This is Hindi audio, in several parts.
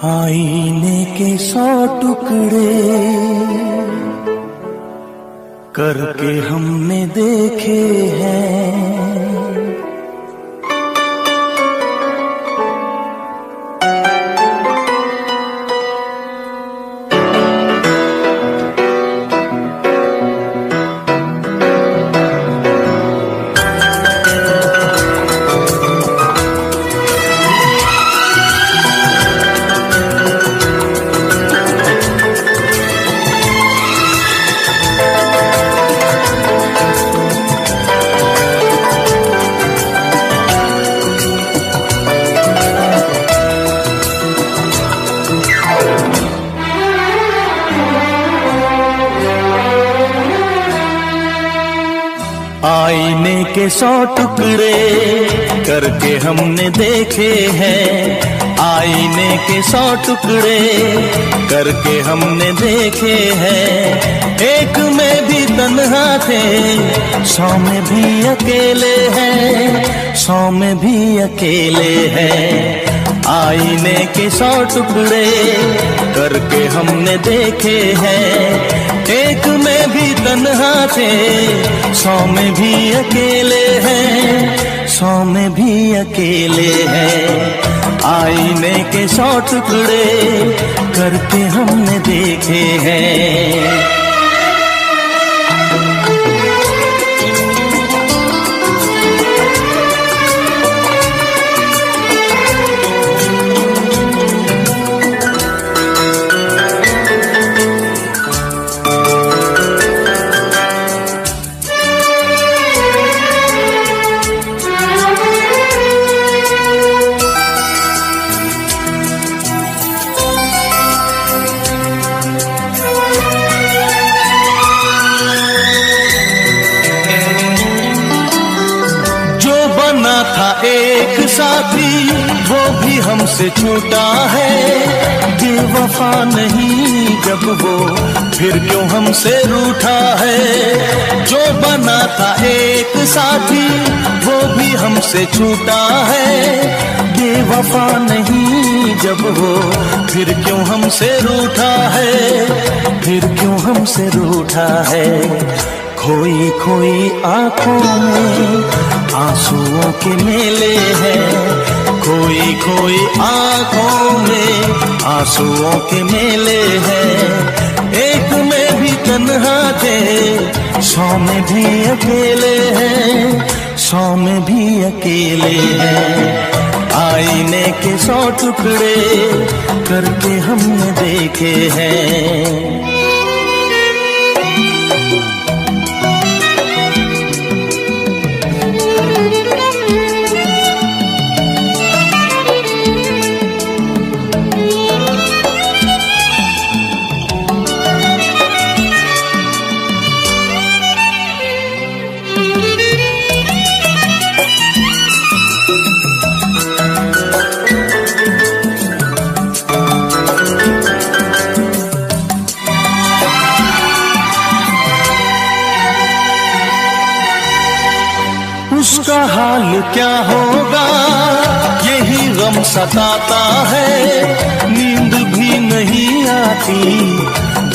आईने के 100 टुकड़े करके हमने देखे हैं। आईने के 100 टुकड़े करके हमने देखे हैं। आईने के 100 टुकड़े करके हमने देखे हैं। एक में भी तन्हा थे, 100 में भी अकेले हैं, 100 में भी अकेले हैं। आईने के 100 टुकड़े करके हमने देखे हैं। एक में भी तन्हा थे, 100 में भी अकेले हैं, 100 में भी अकेले हैं। आईने के 100 टुकड़े करके हमने देखे हैं। था एक साथी वो भी हमसे छूटा है। बेवफा नहीं जब वो फिर क्यों हमसे रूठा है। जो बना था एक साथी वो भी हमसे छूटा है। बेवफा नहीं जब वो फिर क्यों हमसे रूठा है, फिर क्यों हमसे रूठा है। खोई खोई आंखों में आंसुओं के मेले हैं। खोई खोई आंखों में आंसुओं के मेले हैं। एक में भी तन्हा थे, 100 में भी अकेले हैं, 100 में भी अकेले हैं। आईने के 100 टुकड़े करके हमने देखे हैं। उसका हाल क्या होगा यही गम सताता है। नींद भी नहीं आती,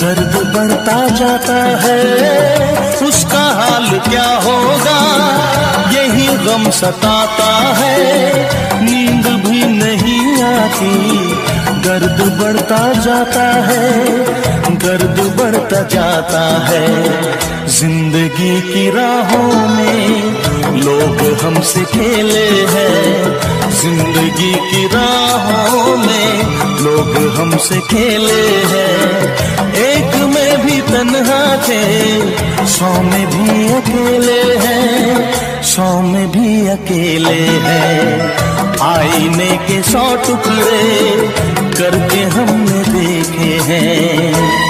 दर्द बढ़ता जाता है। उसका हाल क्या होगा यही गम सताता है। नींद भी नहीं आती, दर्द बढ़ता जाता है, दर्द बढ़ता जाता है। जिंदगी की राहों में लोग हमसे खेले हैं। जिंदगी की राहों में लोग हमसे खेले हैं। एक में भी तन्हा थे, 100 में भी अकेले हैं, 100 में भी अकेले हैं। आईने के 100 टुकड़े करके हमने देखे हैं।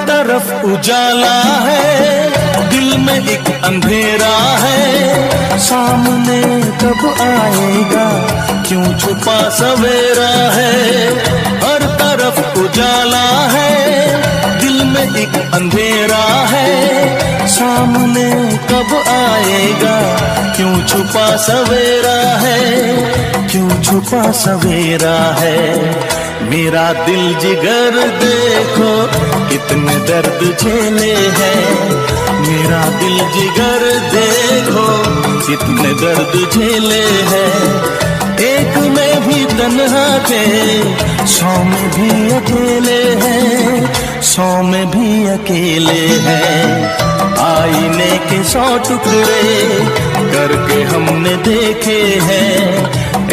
तरफ उजाला है, दिल दिल में एक अंधेरा है, सामने कब आएगा, क्यों छुपा सवेरा है। हर तरफ उजाला है, दिल में एक अंधेरा है, सामने कब आएगा, क्यों छुपा सवेरा है, क्यों छुपा सवेरा है। मेरा दिल जिगर देखो कितने दर्द झेले हैं, मेरा दिल जिगर देखो कितने दर्द झेले हैं। एक में भी तन्हा थे, 100 में भी अकेले हैं, 100 में भी अकेले हैं। आईने के 100 टुकड़े करके हमने देखे हैं,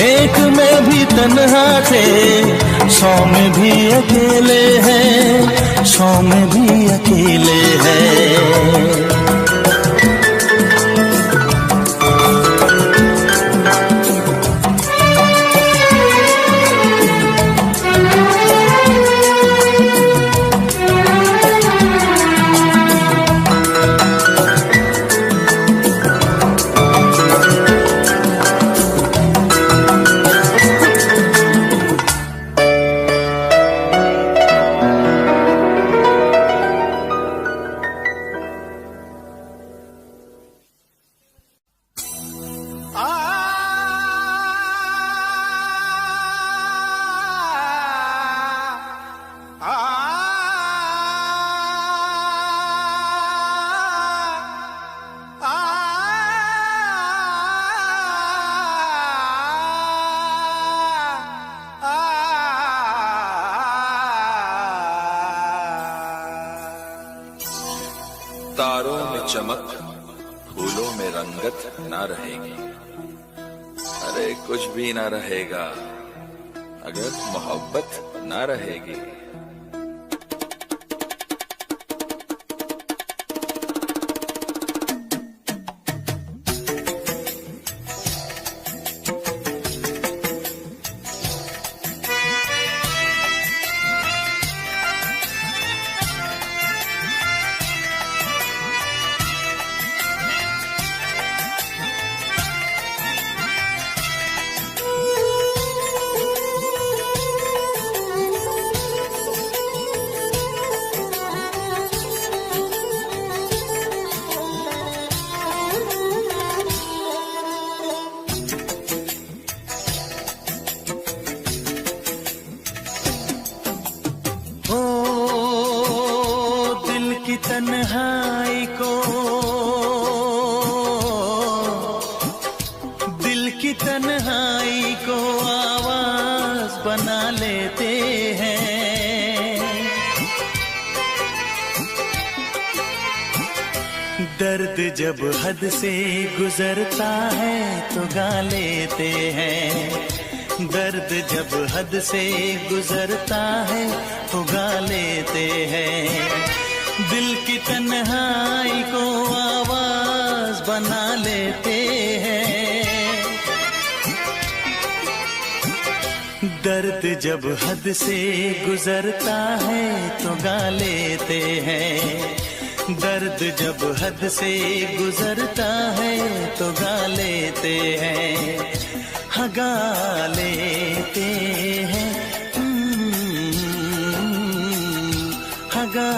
एक में भी तन्हा थे, 100 में भी अकेले हैं, 100 में भी अकेले हैं। तारों में चमक, फूलों में रंगत ना रहेगी। अरे कुछ भी ना रहेगा अगर मोहब्बत ना रहेगी। तन्हाई को, दिल की तन्हाई को आवाज बना लेते हैं। दर्द जब हद से गुजरता है तो गा लेते हैं, दर्द जब हद से गुजरता है तो गा लेते हैं। दिल की तन्हाई को आवाज बना लेते हैं। दर्द जब हद से गुजरता है तो गा लेते हैं, दर्द जब हद से गुजरता है तो गा लेते हैं, हाँ गा लेते हैं, हाँ गा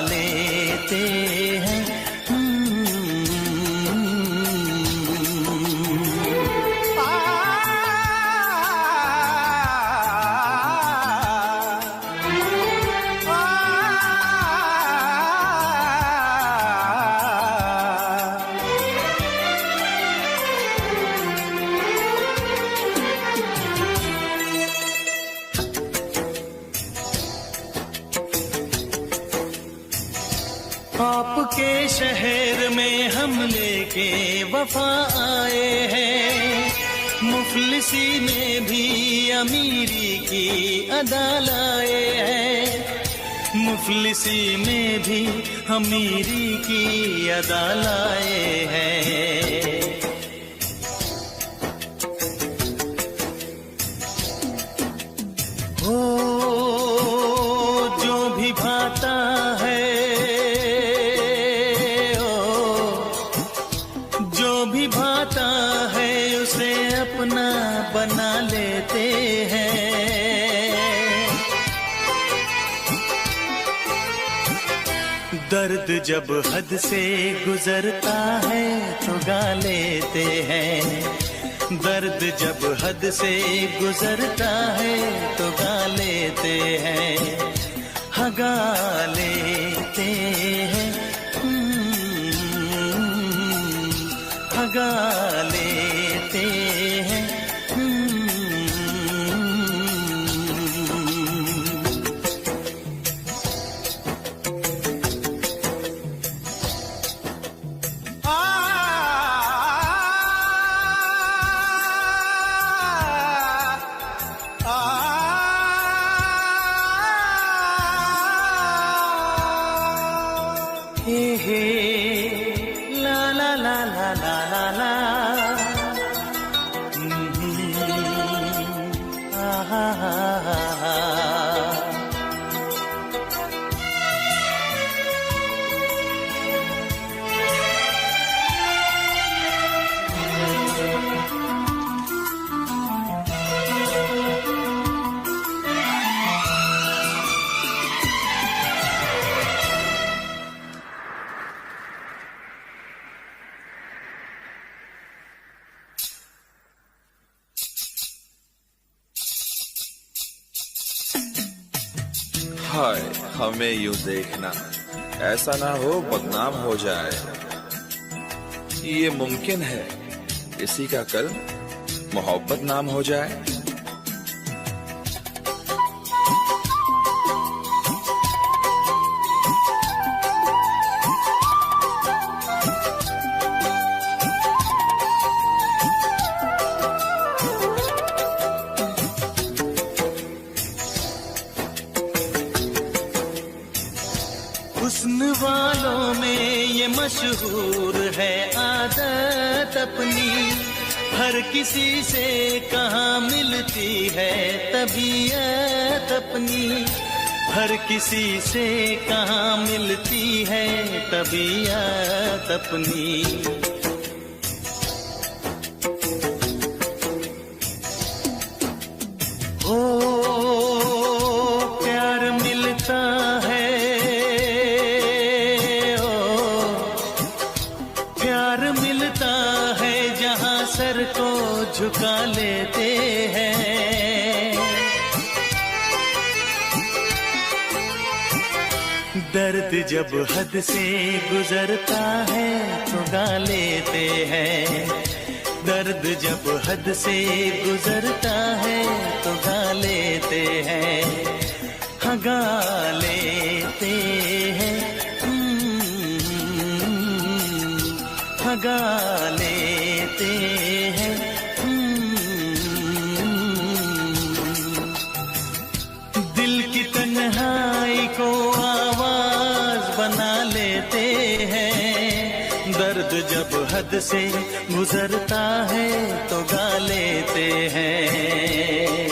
लेते हैं। आपके शहर में हम लेके वफा आए हैं, मुफलिसी में भी अमीरी की अदा लाए हैं, मुफलिसी में भी अमीरी की अदा लाए हैं। हो जो भी भाता है, दर्द जब हद से गुजरता है तो गा लेते हैं। दर्द जब हद से गुजरता है तो गा लेते हैं। हाँ गा लेते हैं। हाँ गा लेते हैं। हे ला ला ला ला ला ला ला हा हा हा हा। हाय हमें यूं देखना, ऐसा ना हो बदनाम हो जाए। ये मुमकिन है किसी का कल मोहब्बत नाम हो जाए। हुस्न वालों में ये मशहूर है आदत अपनी, हर किसी से कहाँ मिलती है तबीयत अपनी। हर किसी से कहाँ मिलती है तबीयत अपनी। ओ प्यार मिलता है, मिलता है जहां सर को झुका लेते हैं। दर्द जब हद से गुजरता है तो गा लेते हैं। दर्द जब हद से गुजरता है तो गा लेते हैं। हाँ गा लेते हैं। गा लेते हैं। दिल की तन्हाई को आवाज बना लेते हैं। दर्द जब हद से गुजरता है तो गा लेते हैं।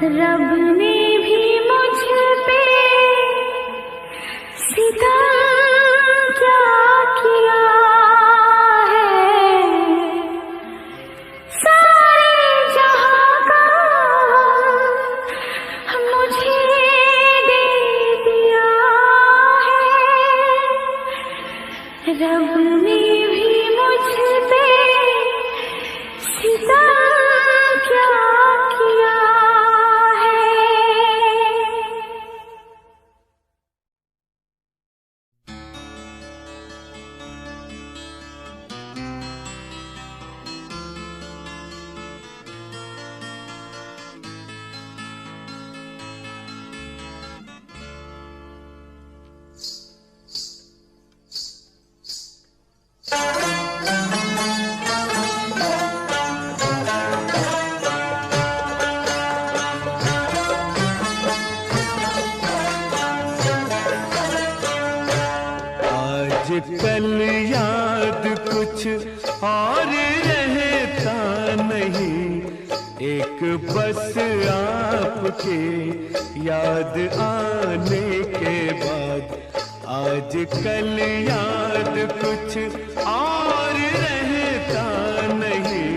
रब ने भी मुझ पे सितम क्या किया है, सारे जहां का मुझे दे दिया है। रब ने भी मुझ पे सितम क्या किया है। कल याद कुछ और रहता नहीं, एक बस आपके याद आने के बाद। आज कल याद कुछ और रहता नहीं,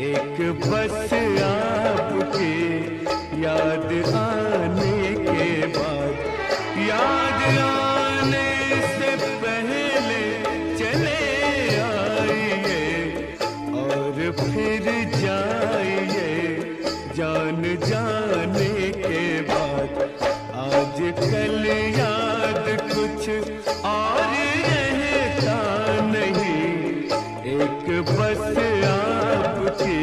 एक बस आपके याद आने के बाद। याद आने से पहले चले आइए और फिर जाइए जान जाने के बाद। आज कल याद कुछ और रहता नहीं, एक बस आपकी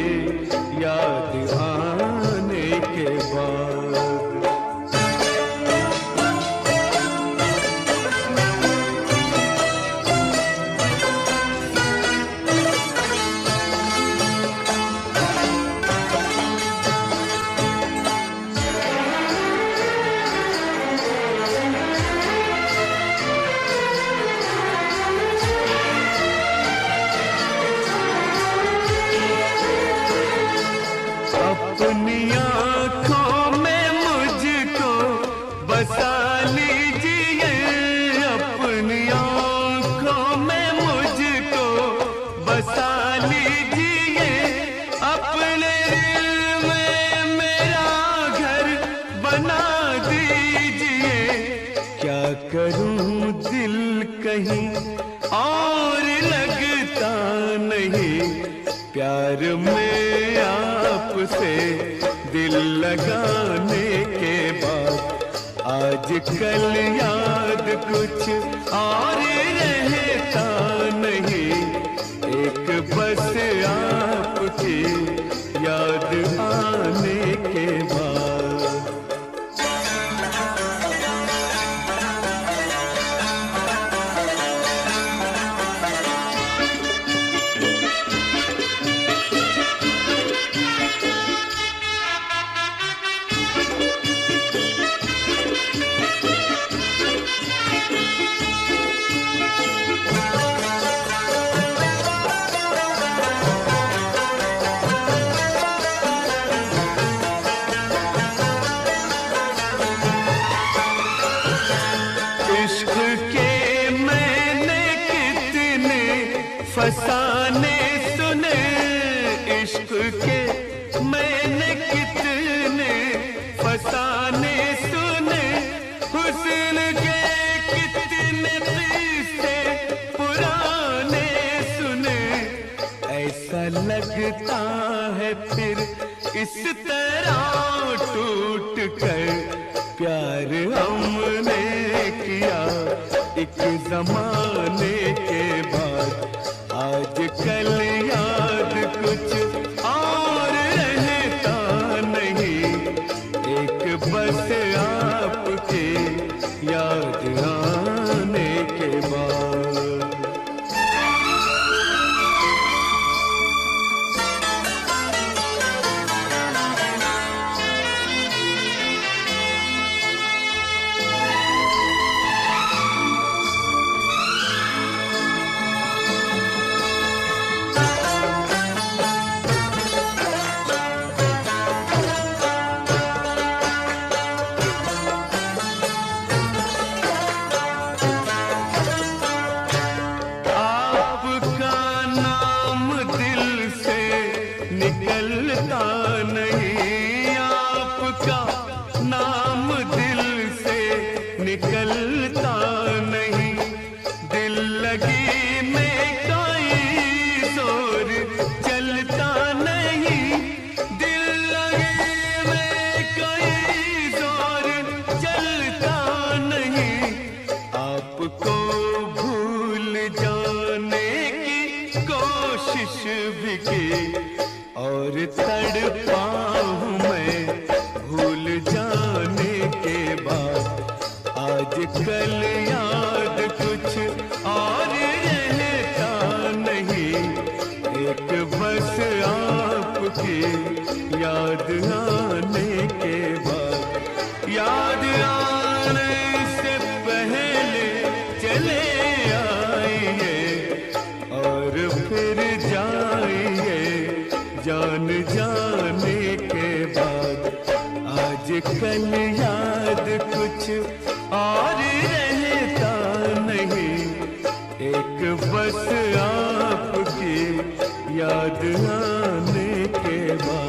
याद आने के बाद। अपनी आँखों में मुझको बसा लीजिए, अपनी आँखों में मुझको बसा लीजिए, अपने दिल में मेरा घर बना दीजिए। क्या करूं दिल कहीं और लगता नहीं, प्यार में आपसे दिल लगाने के बाद। आज कल याद कुछ और रहता नहीं, एक बस आपकी याद आने के बाद। इश्क के मैंने कितने फसाने सुने, इश्क के मैंने कितने फसाने सुने, हुस्न के कितने किस्से पुराने सुने। ऐसा लगता है फिर इस तरह टूट कर प्यार हमने किया एक जमाने के बाद। आज कल याद कुछ और रहता नहीं, एक बस आपके याद आने के बाद। आपका नाम दिल से निकलता नहीं, दिल लगी में कोई जोर चलता नहीं, दिल लगी में कोई जोर चलता नहीं। आपको भूल जाने की कोशिश भी की और तड़पा हूँ मैं भूल जाने के बाद। आज कल याद कुछ और रहता नहीं, एक बस आपकी याद आने के बाद। याद आने से पहले चले आइए और फिर जाइए जान जाने के बाद। आज कल याद कुछ और रहता नहीं, एक बस आपकी याद आने के बाद।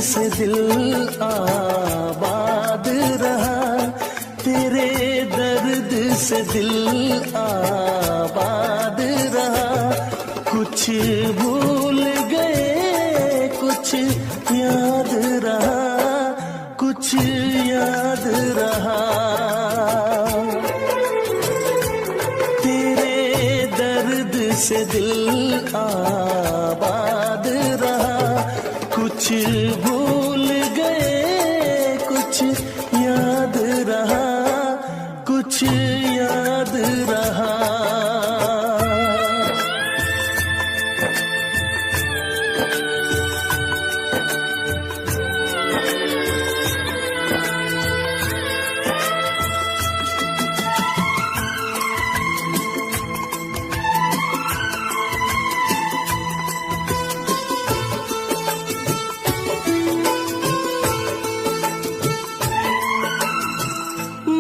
से दिल आबाद रहा, तेरे दर्द से दिल आबाद रहा। कुछ भूल गए कुछ याद रहा, कुछ याद रहा। तेरे दर्द से दिल आबाद रहा, कुछ भूल गए कुछ याद रहा, कुछ याद रहा।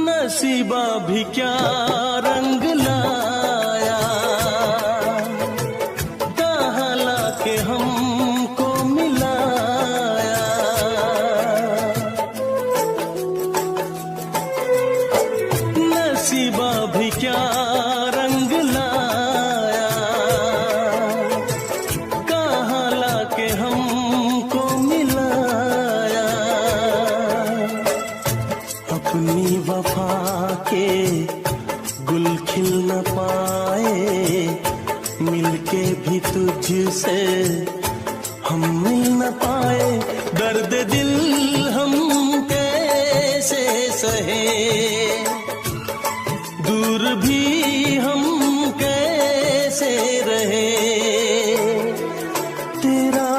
नसीबा भी क्या रंग लाया, कहाँ लाके हमको मिलाया। नसीबा भी क्या रंग लाया, कहाँ लाके हमको मिलाया। अपनी वफा के गुल खिल न पाए, मिलके भी तुझसे हम मिल न पाए। दर्द दिल हम कैसे सहे, दूर भी हम कैसे रहे। तेरा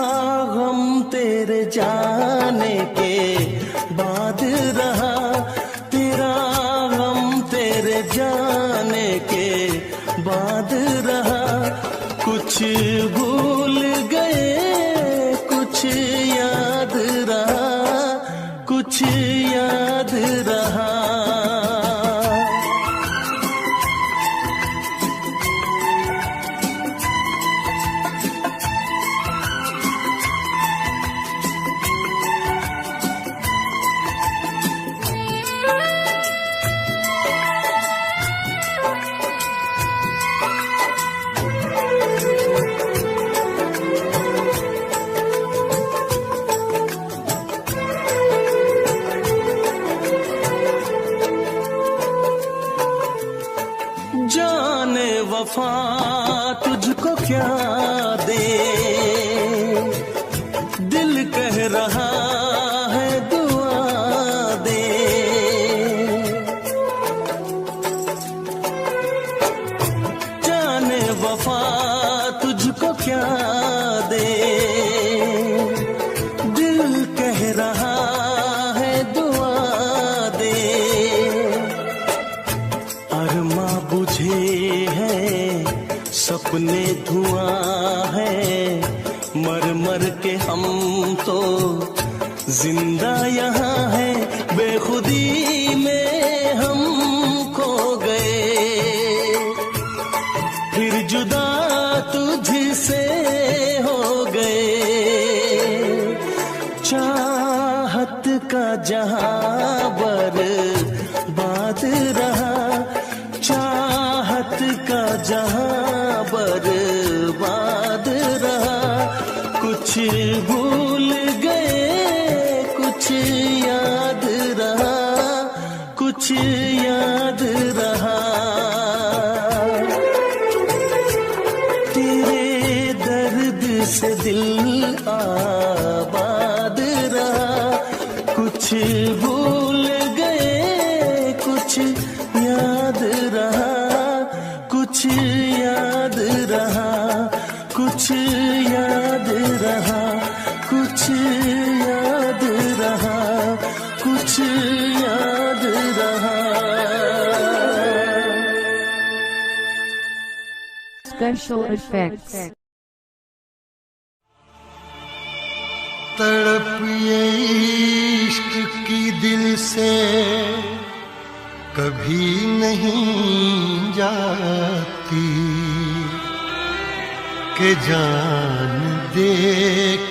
गम तेरे जाने के बाद रहा, तेरा गम तेरे जाने के बाद रहा। कुछ भूल गए कुछ याद रहा, कुछ याद रहा। जाने वफा तुझको क्या दे, दिल कह रहा है दुआ दे। हैं सपने धुआं है, मर मर के हम तो जिंदा यहाँ है, बेखुदी में हम खो गए, फिर जुदा तुझसे हो गए। चाहत का जहां बर्बाद रहा, चाहत का जहां बर्बाद रहा, कुछ भूल गए कुछ याद रहा, कुछ याद रहा। तेरे दर्द से दिल आबाद रहा, कुछ भूल गए कुछ याद रहा, कुछ याद रहा, कुछ याद रहा, कुछ याद रहा, कुछ याद रहा। Special effects. तड़प ये इश्क की दिल से कभी नहीं जाती, के जान दे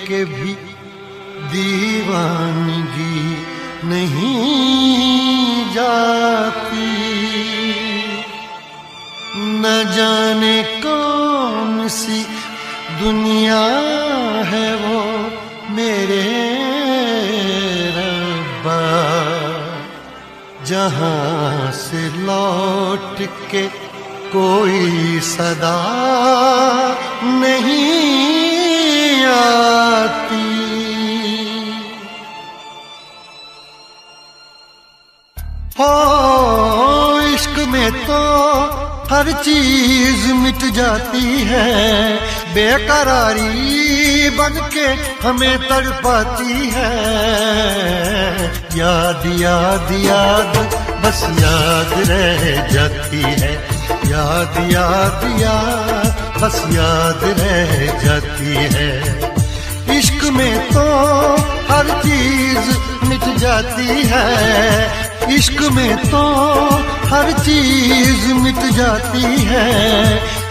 के भी दीवानगी नहीं जाती। न जाने कौन सी दुनिया है वो मेरे रब्बा, जहां से लौट के कोई सदा नहीं आती। हो इश्क में तो हर चीज मिट जाती है, बेकरारी बन के हमें तड़पाती है। याद याद याद बस याद रह जाती है, याद याद याद बस याद रह जाती है। इश्क में तो हर चीज मिट जाती है, इश्क में तो हर चीज मिट जाती है,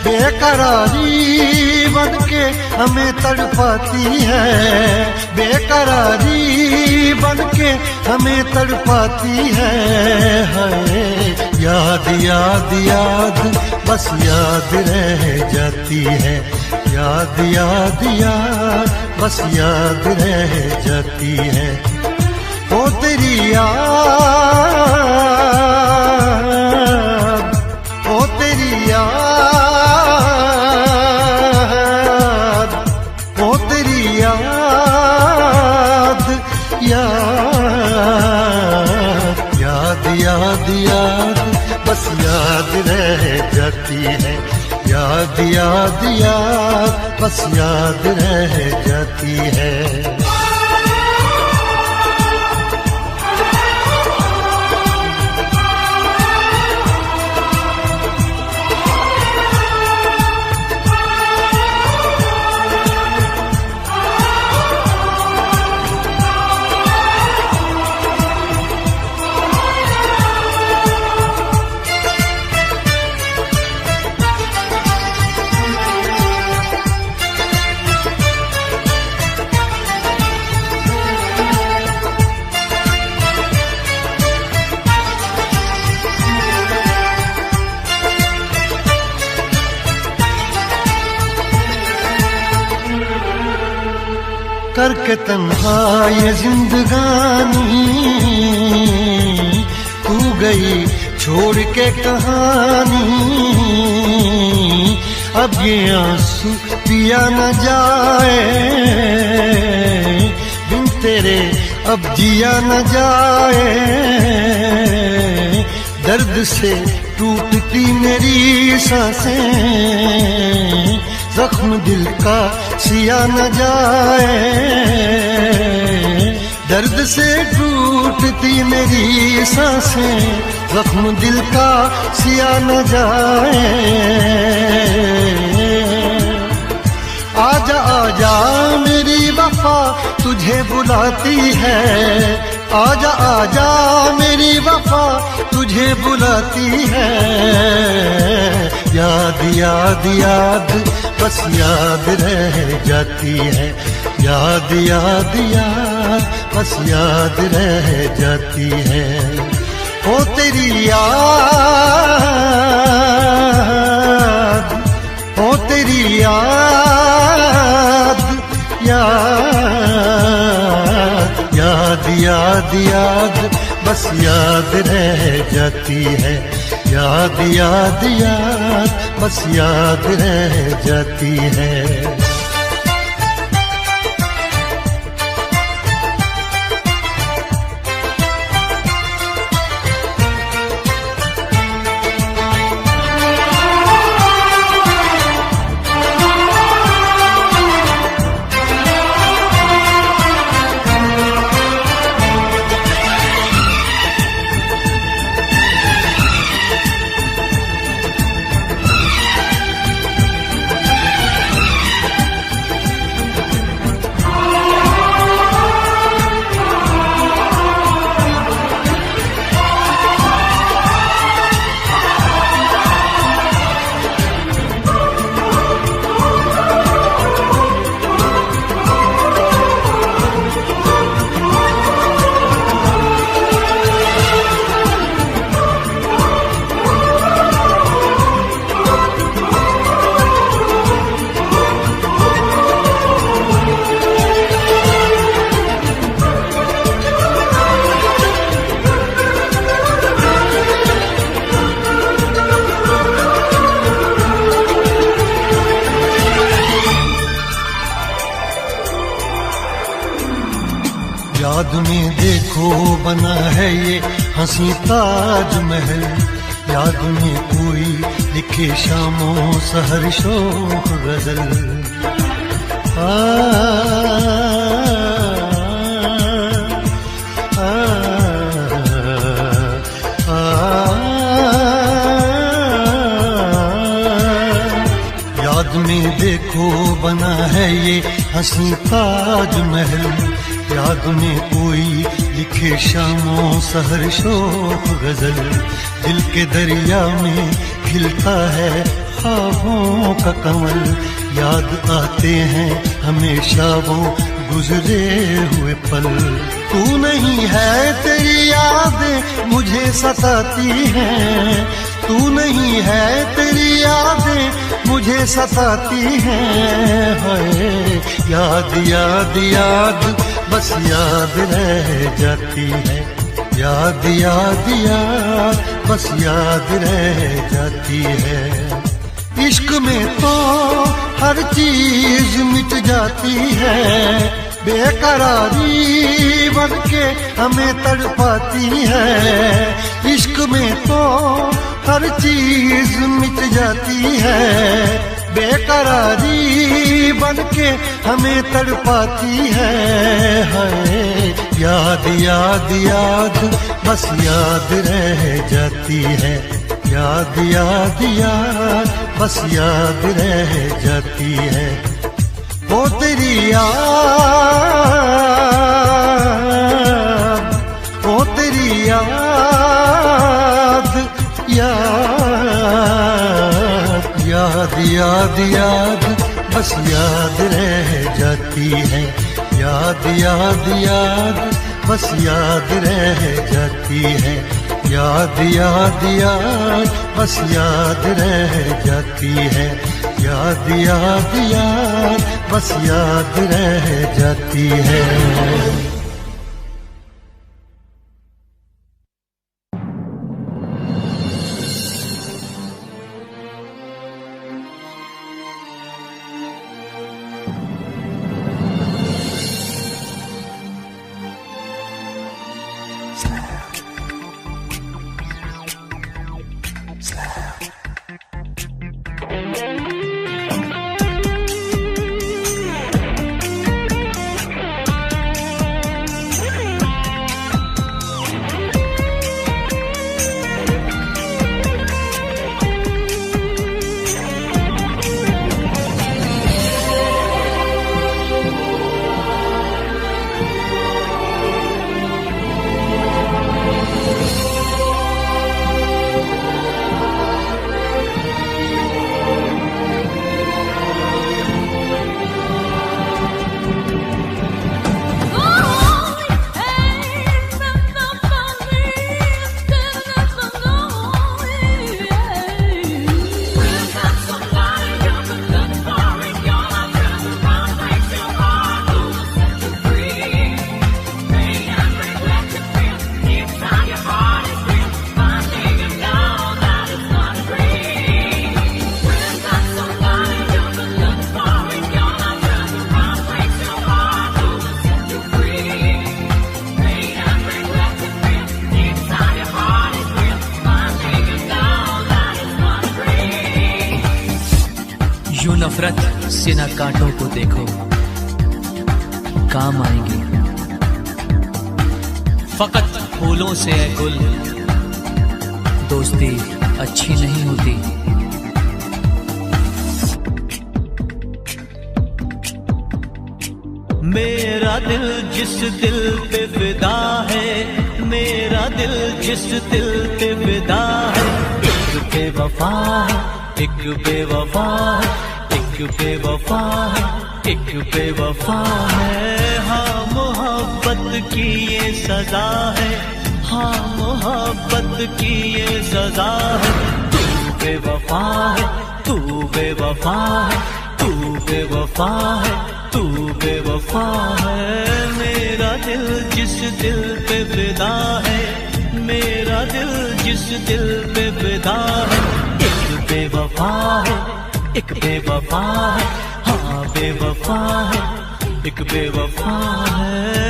बेकरारी बन के हमें तड़पाती है, बेकरारी बन के हमें तड़पाती है। याद याद याद बस याद रह जाती है, याद याद याद बस याद रह जाती है। ओ तेरी याद, ओ तेरी याद, ओ तेरी याद, याद याद याद याद बस याद रह जाती है, याद याद याद बस याद रह जाती है। करके तन्हा ये जिंदगानी तू गई छोड़ के कहानी, अब ये आंसू पिया न जाए, बिन तेरे अब जिया न जाए। दर्द से टूटती मेरी सांसें, जख्म दिल का सिया न जाए। दर्द से टूटती मेरी सांसें, जख्म दिल का सिया न जाए। आजा आजा मेरी वफा तुझे बुलाती है, आजा आजा मेरी वफा तुझे बुलाती है। याद याद याद बस याद रह जाती है, याद याद याद बस याद रह जाती है। ओ तेरी याद, ओ तेरी याद, याद याद याद याद बस याद रह जाती है, याद याद याद बस याद रह जाती है। याद में देखो बना है ये हंसी ताजमहल, याद में कोई लिखे शामों सहर शोक गजल। याद में देखो बना है ये हंसी ताजमहल, याद में कोई लिखे शामों सहर शोक गजल। दिल के दरिया में खिलता है ख्वाबों का कमल, याद आते हैं हमेशा वो गुजरे हुए पल। तू नहीं है तेरी यादें मुझे सताती हैं, तू नहीं है तेरी यादें मुझे सताती हैं। हाय याद याद याद बस याद रह जाती है, याद याद याद बस याद रह जाती है। इश्क में तो हर चीज मिट जाती है, बेकरारी बन के हमें तड़पाती है। इश्क में तो हर चीज मिट जाती है, बेकरारी बन के हमें तड़पाती है। हाय याद याद याद बस याद रह जाती है, याद याद याद बस याद रह जाती है। ओ तेरी याद, ओ तेरी याद, याद याद याद याद बस याद रह जाती है, याद याद याद बस याद रह जाती है। याद याद याद बस याद रह जाती है, याद याद याद बस याद रह जाती है। नफरत सिना कांटों को देखो, काम आएंगी। फकत फूलों से है गुल, दोस्ती अच्छी नहीं होती। मेरा दिल जिस दिल पे फिदा है, मेरा दिल जिस दिल पे फिदा है, एक बेवफा है, एक बेवफा है, एक बेवफा है, एक बेवफा है। हाँ मोहब्बत की ये सजा है, हाँ मोहब्बत की ये सजा है। तू बेवफा है, तू बेवफा है, तू बेवफा है, तू बेवफा है। मेरा दिल जिस दिल पे फिदा है, मेरा दिल जिस दिल पे फिदा है, एक बेवफा है, एक बेवफा है, हाँ बेवफा है, एक बेवफा है।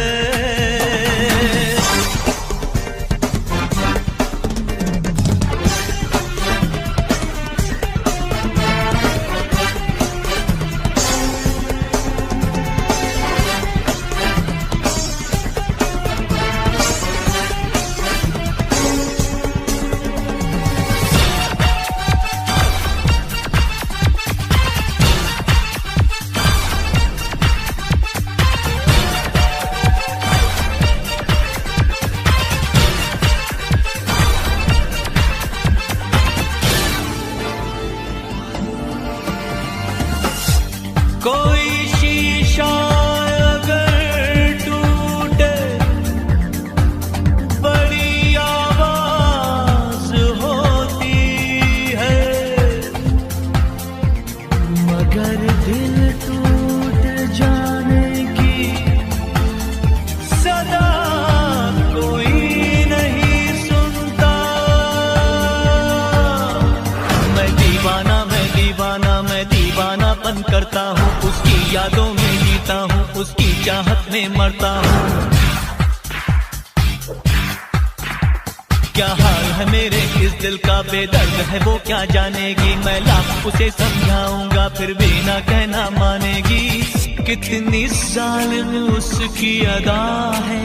कोई शीशा अगर टूटे, बड़ी आवाज होती है, मगर दिल टूट जाने की सदा कोई नहीं सुनता। मैं दीवाना, मैं दीवाना, मैं दीवानापन करता हूँ, उसकी यादों में जीता हूँ, उसकी चाहत में मरता हूँ। क्या हाल है मेरे इस दिल का, बेदर्द है वो क्या जानेगी। मैं लाख उसे समझाऊंगा फिर भी ना कहना मानेगी। कितनी जालिम उसकी अदा है,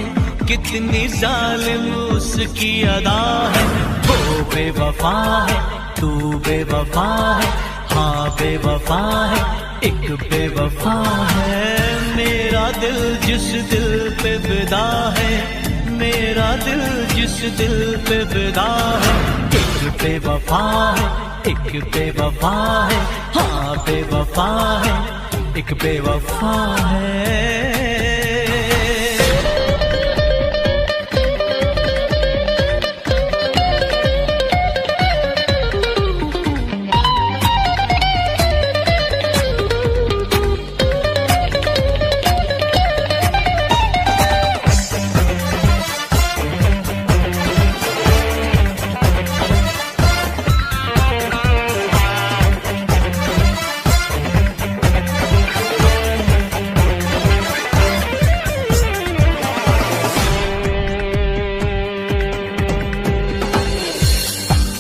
कितनी जालिम उसकी अदा है। वो बेवफा है, तू बेवफा है, हाँ बेवफा है, एक बेवफा है। मेरा दिल जिस दिल पे फिदा है, मेरा दिल जिस दिल पे फिदा है, एक बेवफा है, एक बेवफा है, हाँ बेवफा है, एक बेवफा है।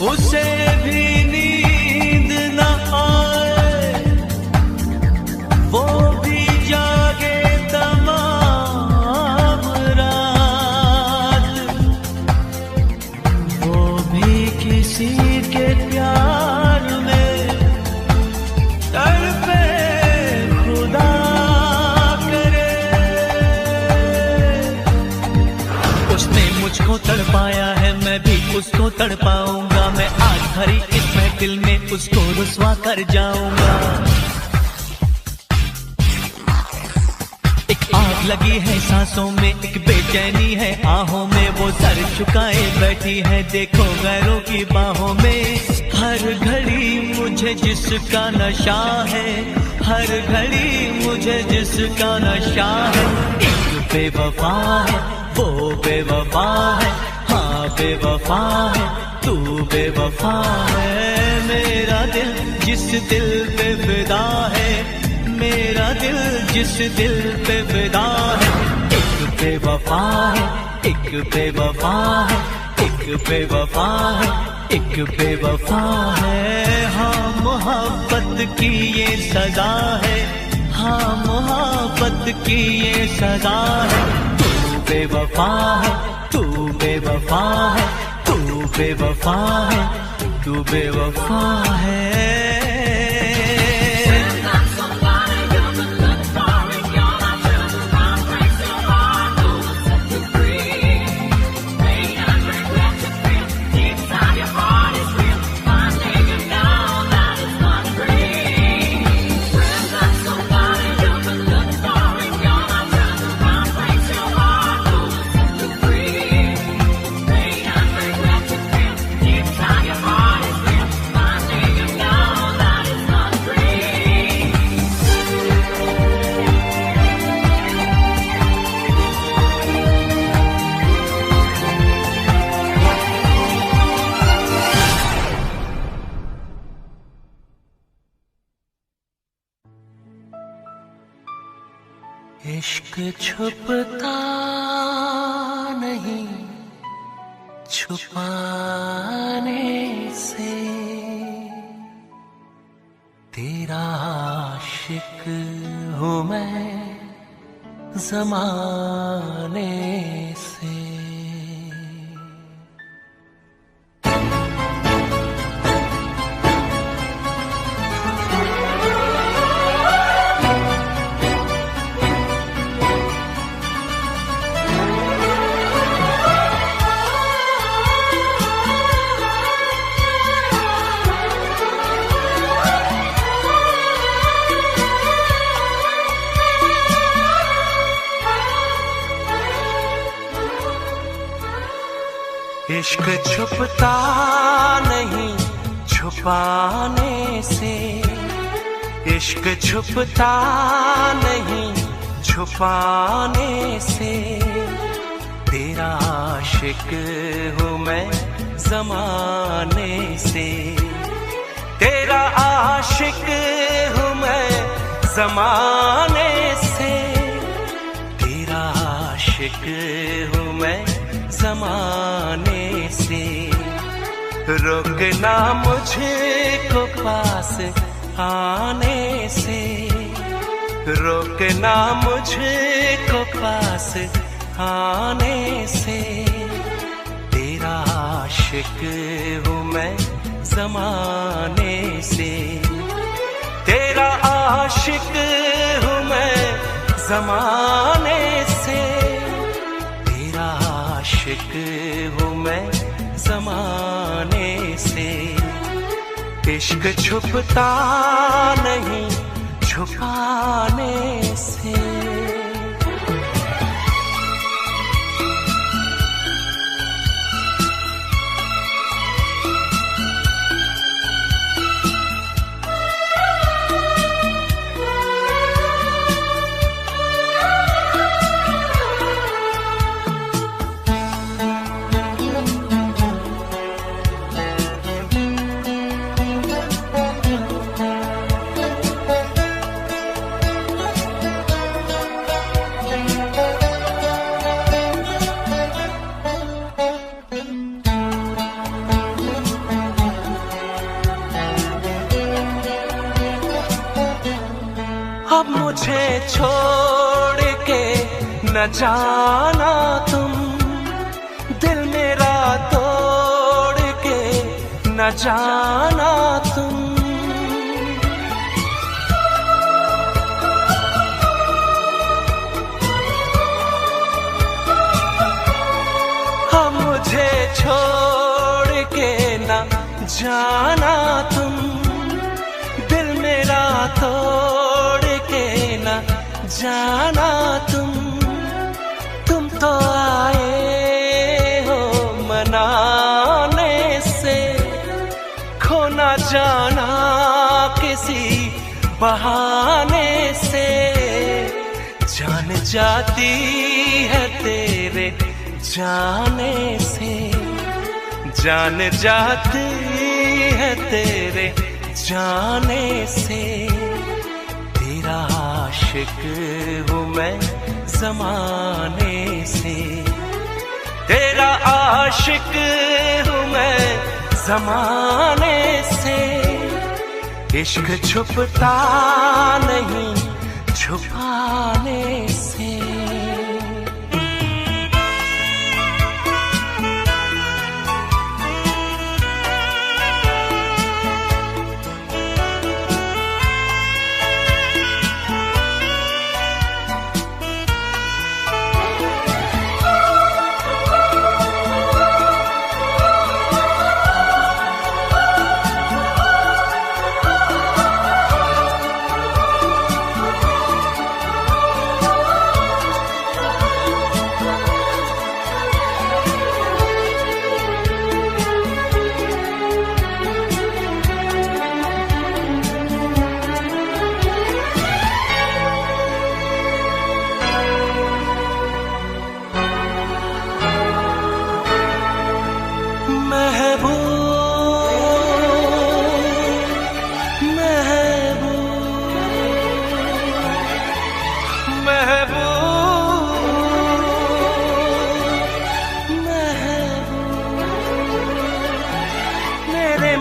उसे भी नींद न आए, वो भी जागे तमाम रात, वो भी किसी के प्यार में तड़पे खुदा करे। उसने मुझको तड़पाया है, मैं भी उसको तड़पाऊंगा। मैं आज भरी इस महफिल में उसको रुसवा कर जाऊंगा। एक आग लगी है सांसों में, एक बेचैनी है आहों में, वो सर झुकाए बैठी है देखो गैरों की बाहों में। हर घड़ी मुझे जिसका नशा है, हर घड़ी मुझे जिसका नशा है, एक बेवफा है, वो बेवफा है, हाँ बेवफा है, तू बेवफा है। मेरा दिल जिस दिल पे फिदा है, मेरा दिल जिस दिल पे फिदा है, एक बेवफा है, एक बेवफा है, एक बेवफा है, एक बेवफा है। हाँ मोहब्बत की ये सजा है, हाँ मोहब्बत की ये सजा है। तू बेवफा है, तू बेवफा है, तू बेवफा है, तू बेवफा है। इश्क छुपता नहीं छुपाने से, तेरा आशिक हूँ मैं ज़माने से। इश्क छुपता नहीं छुपाने से, इश्क छुपता नहीं छुपाने से, तेरा आशिक हूँ मैं ज़माने से, तेरा आशिक हूँ मैं ज़माने से, तेरा आशिक हूँ मैं ज़माने से। रोकना मुझको पास आने से, रोकना मुझको पास आने से, तेरा आशिक हूँ मैं ज़माने से, तेरा आशिक हूँ मैं ज़माने से, तेरा आशिक हूँ मैं ज़माने से। इश्क छुपता नहीं छुपाने से। अब मुझे छोड़ के न जाना तुम, दिल मेरा तोड़ के न जाना तुम। अब मुझे छोड़ के न जाना तुम, दिल मेरा तोड़ न जाना तुम तो आए हो मनाने से, खो न जाना किसी बहाने से, जान जाती है तेरे जाने से, जान जाती है तेरे जाने से, तेरा आशिक हूँ मैं ज़माने से, तेरा आशिक हूँ मैं ज़माने से। इश्क छुपता नहीं छुपाने से।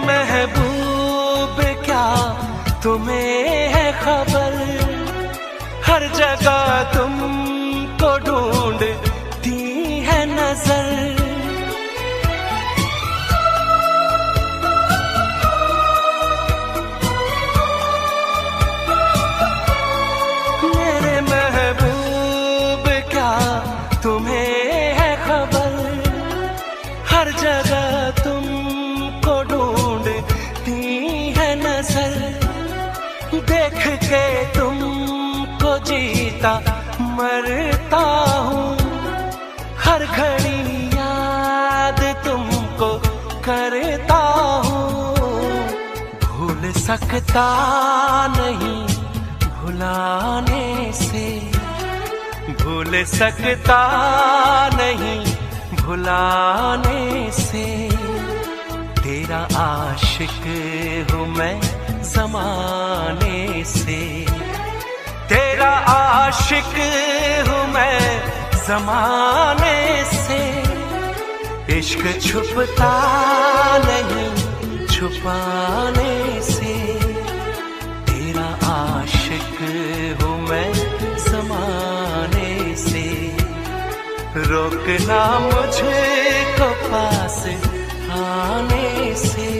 महबूब क्या तुम्हें है खबर, हर जगह तुमको ढूंढती है नजर। मेरे महबूब क्या तुम्हें है खबर, हर जगह तुमको ढूंढती है नजर। देख के तुमको जीता मरता हूँ, हर घड़ी याद तुमको करता हूँ। भूल सकता नहीं भुलाने से, भूल सकता नहीं भुलाने से। तेरा आशिक हूँ मैं ज़माने से, तेरा आशिक हूँ मैं ज़माने से। इश्क छुपता नहीं छुपाने से, तेरा आशिक हूँ मैं ज़माने से। रोकना मुझको पास आने से,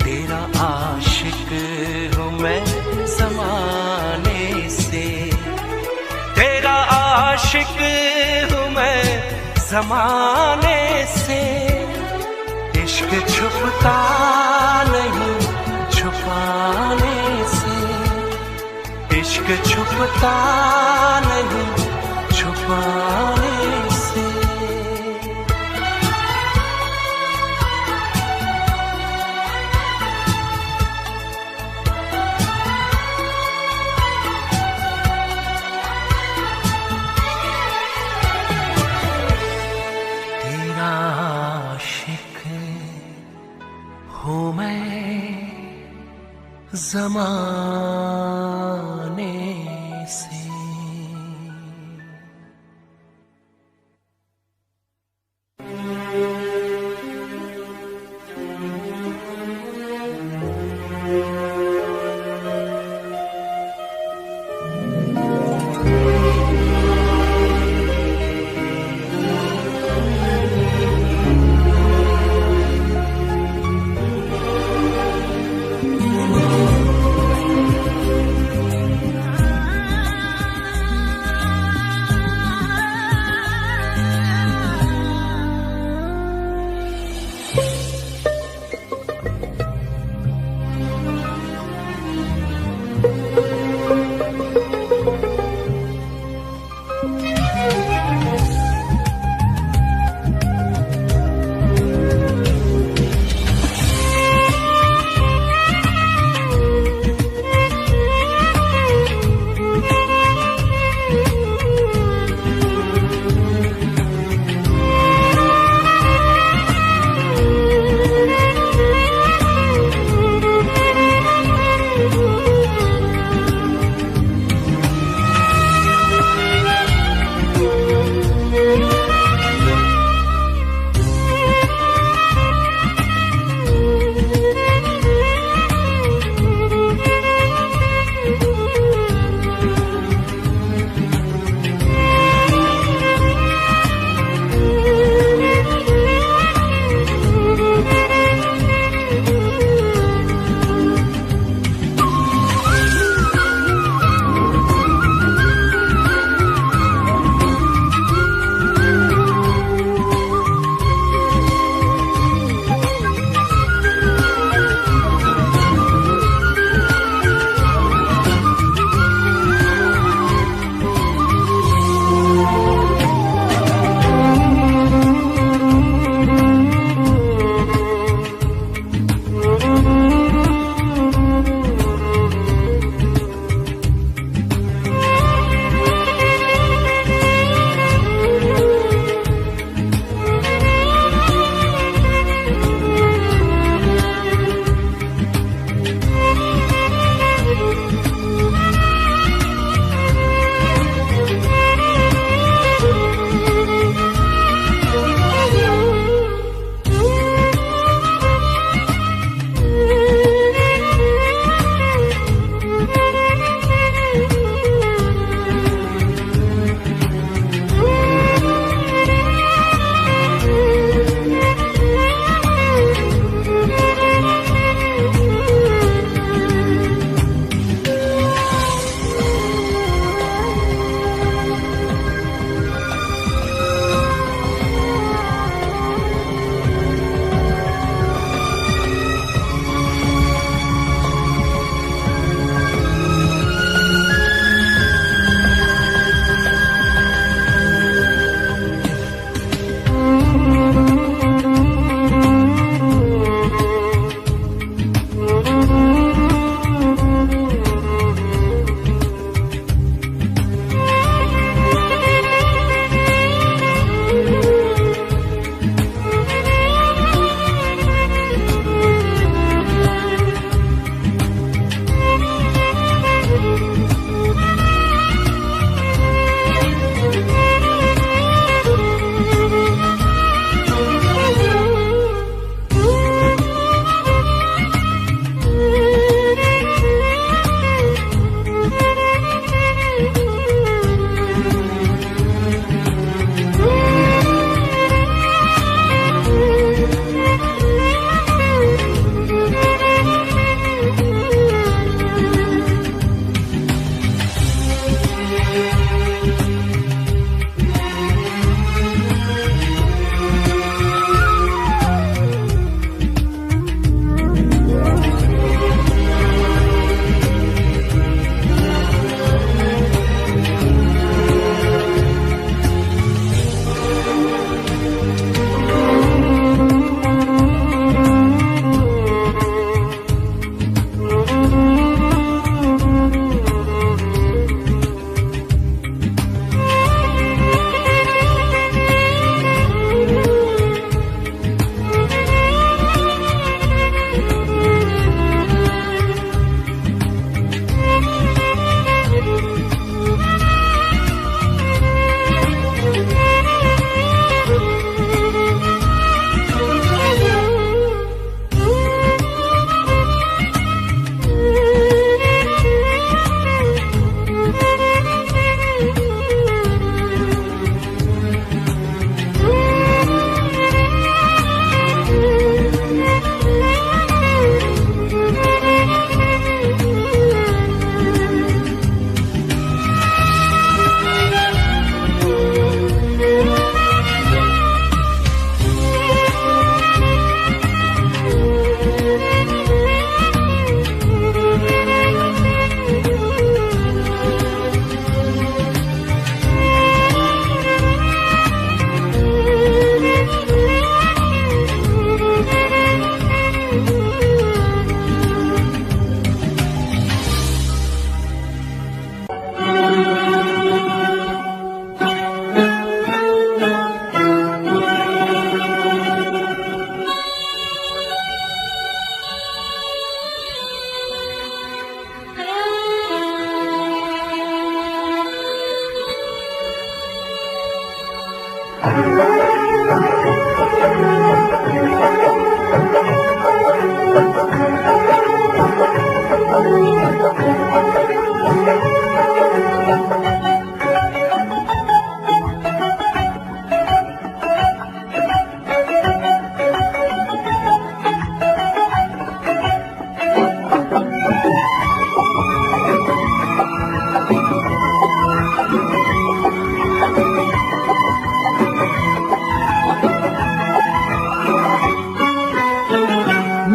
तेरा आशिक हूँ मैं ज़माने से। तेरा आशिक हूँ मैं ज़माने से। इश्क छुपता नहीं छुपाने से, इश्क छुपता नहीं छुपाने से। तेरा आशिक हूँ मैं ज़माने से।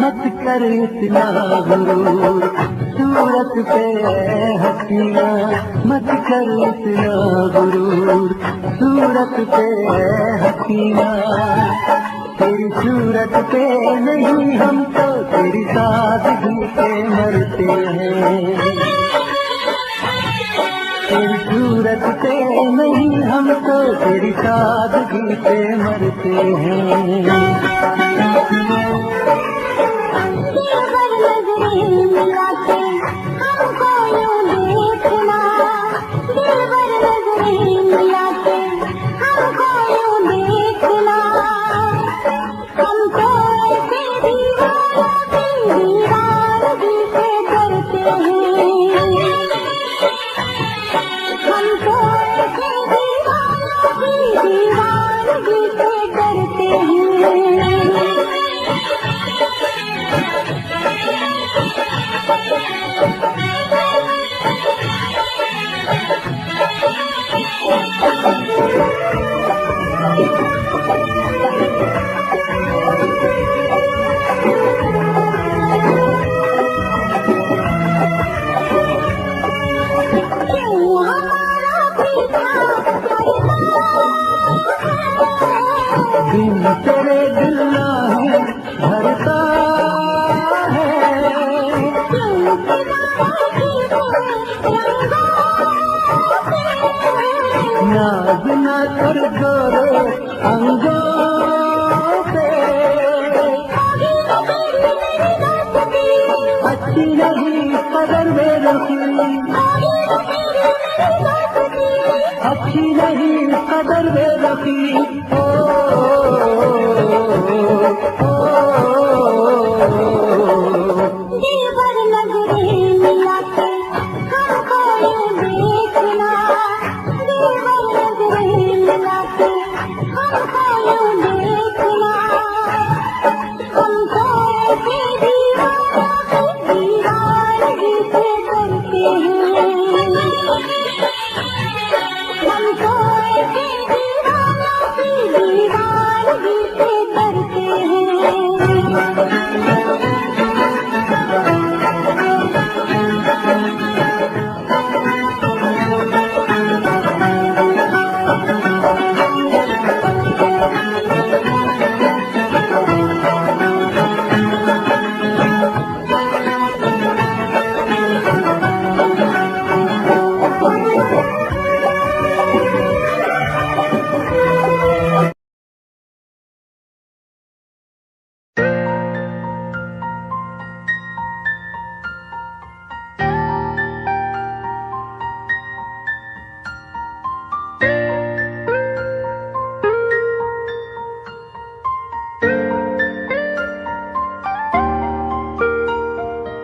मत कर इतना गुरूर, सूरत पे हसीना मत कर इतना गुरूर, सूरत पे हसीना। तेरी सूरत पे नहीं हम तो तेरी सादगी पे मरते हैं, तेरी सूरत पे नहीं हम तो तेरी सादगी पे मरते हैं। दिन तेरे दिल है भरता है, नाज न कर गोरे अंगों पे, अच्छी नहीं कदर बेरखी, अच्छी नहीं कदर बेरखी।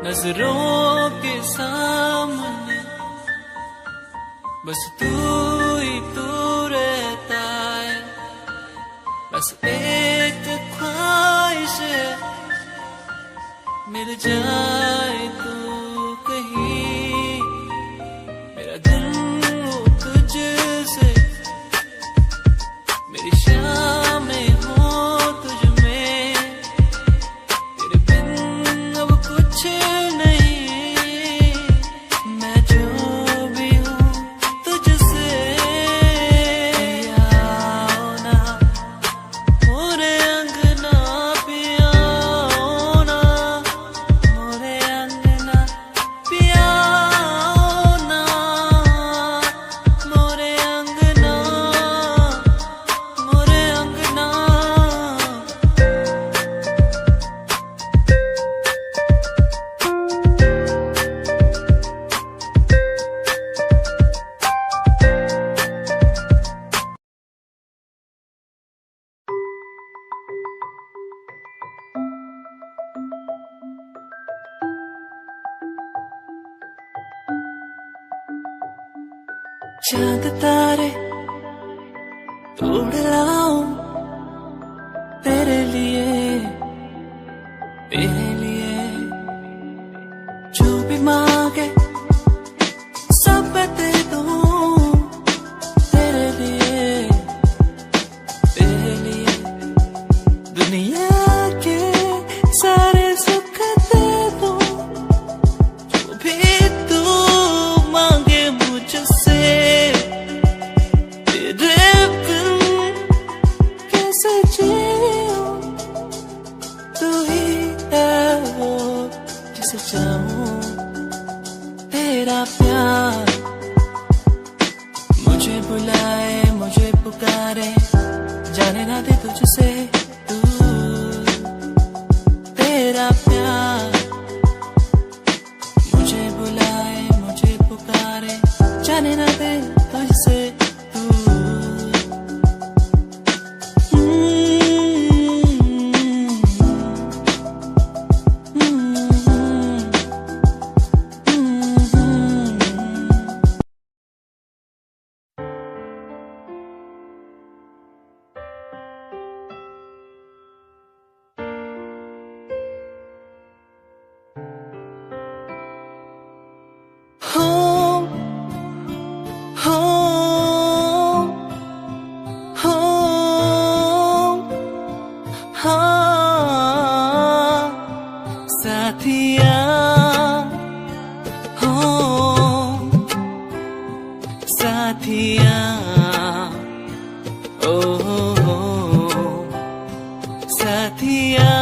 नजरों के सामने बस तू ही तू रहता है, बस एक ख्वाहिश है मिल जाए तू कहीं, मेरा दिल हो तुझसे, मेरी शामें हो तुझ में, तेरे बिन अब कुछ चांद तारे तोड़ लाऊं तेरे लिए, तेरे लिए जो भी मांगे सब दे दूं, तेरे लिए, तेरे लिए दुनिया के सारे सुख चाहूं तेरा प्यार मुझे बुलाए मुझे पुकारे जाने ना दे तुझसे दूर तेरा प्यार मुझे बुलाए मुझे पुकारे जाने ना दे तुझसे साथिया हो साथिया ओ हो साथिया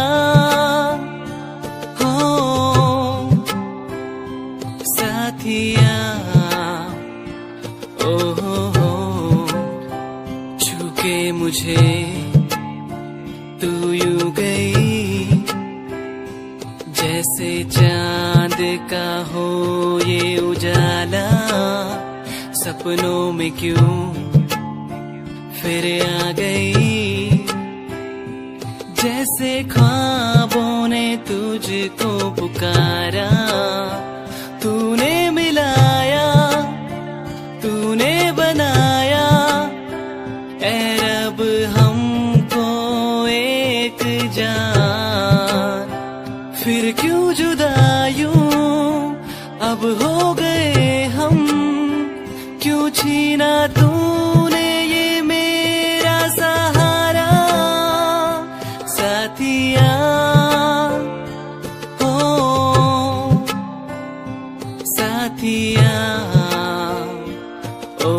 हो साथिया ओ हो छूके मुझे तू यूं गई जैसे चांद का हो ये उजाला सपनों में क्यों फिर आ गई जैसे ख्वाबों ने तुझको पुकारा तूने मिलाया तूने बनाया ऐ रब हमको एक जान फिर क्यों जुदा यूं अब हो गए हम क्यों छीना तूने ये मेरा सहारा साथिया हो साथिया ओ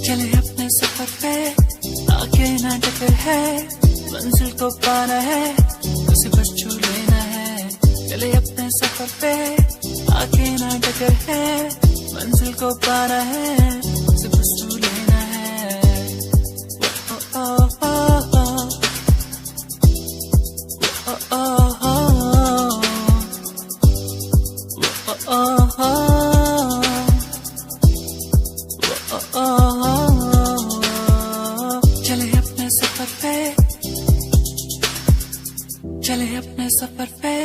चले अपने सफर पे आगे ना टक्कर है मंजिल को पाना है उसे बस छू लेना है चले अपने सफर पे आगे ना टक्कर है मंजिल को पाना है उसे बस छू लेना है ओ ओ ओ ओ ओ ओ ओ चले अपने सफर पे चले अपने सफर पे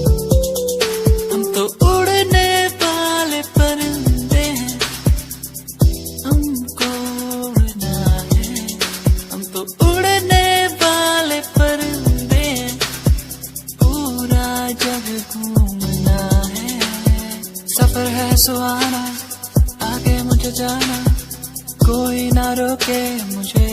हम तो उड़ने वाले परिंदे हैं हमको उड़ना है हम तो उड़ने वाले परिंदे हैं पूरा जग घूमना है सफर है सुहाना आगे मुझे जाना कोई ना रोके मुझे